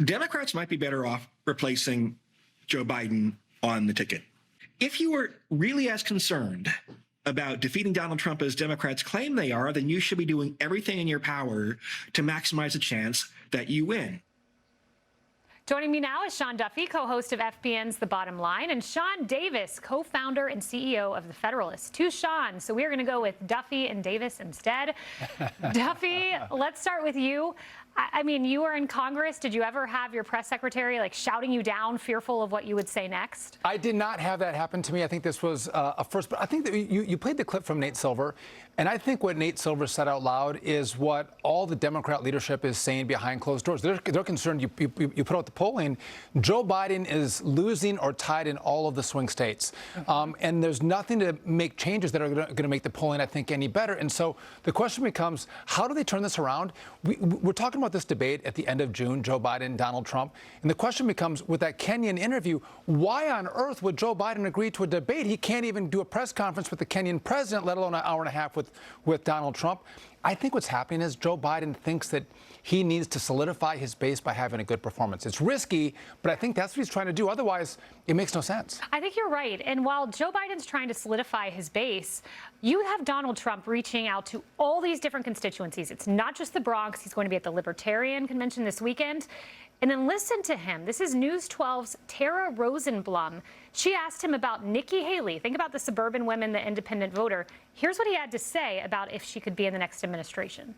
Democrats might be better off replacing Joe Biden on the ticket. If you were really as concerned about defeating Donald Trump as Democrats claim they are, then you should be doing everything in your power to maximize the chance that you win. Joining me now is Sean Duffy, co-host of FBN's The Bottom Line, and Sean Davis, co-founder and CEO of The Federalist. Two Sean, so we're going to go with Duffy and Davis instead. Duffy, let's start with you. I mean, you were in Congress. Did you ever have your press secretary shouting you down, fearful of what you would say next? I did not have that happen to me. I think this was a first. But I think that you played the clip from Nate Silver, and I think what Nate Silver said out loud is what all the Democrat leadership is saying behind closed doors. They're concerned. You put out the polling. Joe Biden is losing or tied in all of the swing states, and there's nothing to make changes that are going to make the polling, I think, any better. And so the question becomes, how do they turn this around? We're talking about this debate at the end of June, Joe Biden, Donald Trump. And the question becomes, with that Kenyan interview, why on earth would Joe Biden agree to a debate? He can't even do a press conference with the Kenyan president, let alone an hour and a half with Donald Trump. I think what's happening is Joe Biden thinks that he needs to solidify his base by having a good performance. It's risky, but I think that's what he's trying to do. Otherwise, it makes no sense. I think you're right. And while Joe Biden's trying to solidify his base, you have Donald Trump reaching out to all these different constituencies. It's not just the Bronx. He's going to be at the Libertarian Convention this weekend. And then listen to him. This is News 12's Tara Rosenblum. She asked him about Nikki Haley. Think about the suburban women, the independent voter. Here's what he had to say about if she could be in the next administration.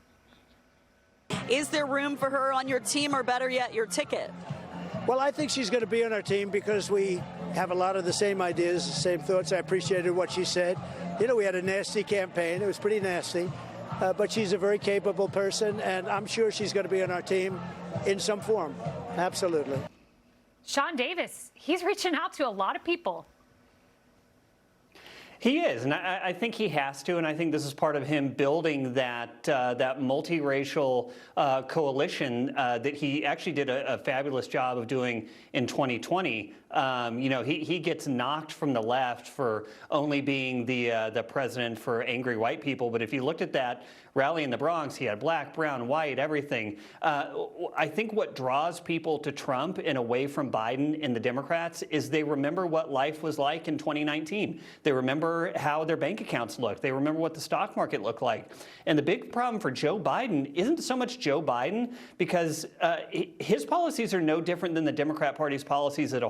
Is there room for her on your team, or better yet, your ticket? Well, I think she's going to be on our team because we have a lot of the same ideas, the same thoughts. I appreciated what she said. You know, we had a nasty campaign. It was pretty nasty. But she's a very capable person, and I'm sure she's going to be on our team in some form. Absolutely. Sean Davis, he's reaching out to a lot of people. He is, and I think he has to, and I think this is part of him building that multiracial coalition that he actually did a fabulous job of doing in 2020. You know, he gets knocked from the left for only being the president for angry white people, but if you looked at that rally in the Bronx, he had black, brown, white, everything. I think what draws people to Trump and away from Biden and the Democrats is they remember what life was like in 2019. They remember how their bank accounts looked. They remember what the stock market looked like. And the big problem for Joe Biden isn't so much Joe Biden, because his policies are no different than the Democrat Party's policies as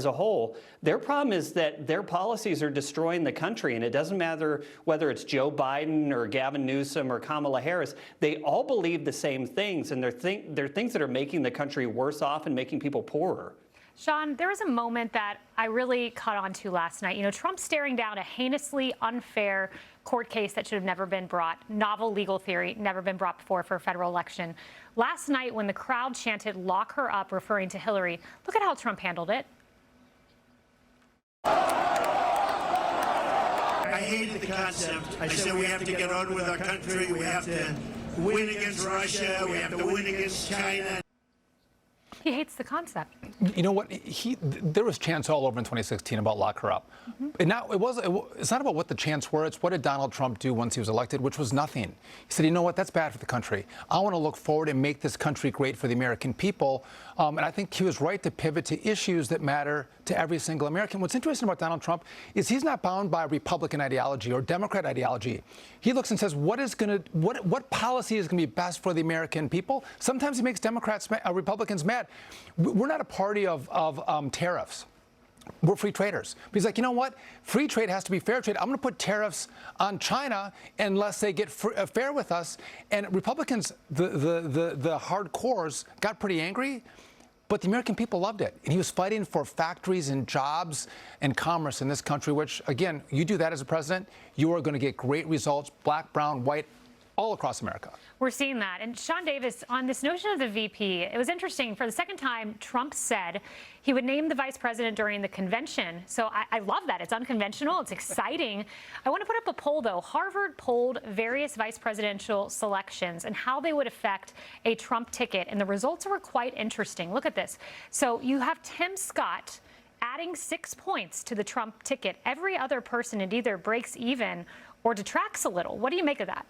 a whole. Their problem is that their policies are destroying the country, and it doesn't matter whether it's Joe Biden or Gavin Newsom or Kamala Harris. They all believe the same things, and they're things that are making the country worse off and making people poorer. Sean, there was a moment that I really caught on to last night. You know, Trump staring down a heinously unfair court case that should have never been brought, novel legal theory, never been brought before for a federal election. Last night, when the crowd chanted, "Lock her up," referring to Hillary, look at how Trump handled it. I hated the concept. I said we have to get on with our country. We have to win against Russia. We have to win against China. He hates the concept. You know what? There was chants all over in 2016 about lock her up. And now it's not about what the chants were. It's what did Donald Trump do once he was elected, which was nothing. He said, you know what? That's bad for the country. I want to look forward and make this country great for the American people. And I think he was right to pivot to issues that matter to every single American. What's interesting about Donald Trump is he's not bound by Republican ideology or Democrat ideology. He looks and says, what policy is going to be best for the American people? Sometimes he makes Republicans mad. We're not a party of tariffs. We're free traders. But he's like, you know what? Free trade has to be fair trade. I'm going to put tariffs on China unless they get fair with us. And Republicans, the hardcores, got pretty angry. But the American people loved it. And he was fighting for factories and jobs and commerce in this country, which, again, you do that as a president, you are going to get great results, black, brown, white, all across America. We're seeing that. And Sean Davis, on this notion of the VP, it was interesting. For the second time, Trump said he would name the vice president during the convention. So I love that. It's unconventional. It's exciting. I want to put up a poll, though. Harvard polled various vice presidential selections and how they would affect a Trump ticket. And the results were quite interesting. Look at this. So you have Tim Scott adding 6 points to the Trump ticket. Every other person, it either breaks even or detracts a little. What do you make of that?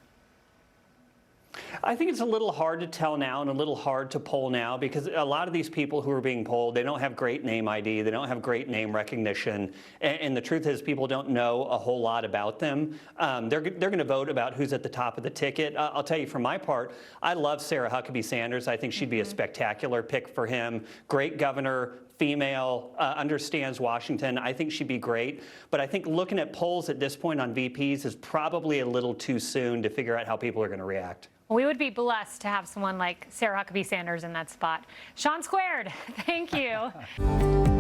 I think it's a little hard to tell now and a little hard to poll now because a lot of these people who are being polled, they don't have great name ID, they don't have great name recognition, and the truth is people don't know a whole lot about them. They're going to vote about who's at the top of the ticket. I'll tell you, for my part, I love Sarah Huckabee Sanders. I think she'd be a spectacular pick for him. Great governor, female, understands Washington. I think she'd be great. But I think looking at polls at this point on VPs is probably a little too soon to figure out how people are going to react. We would be blessed to have someone like Sarah Huckabee Sanders in that spot. Sean Squared, thank you.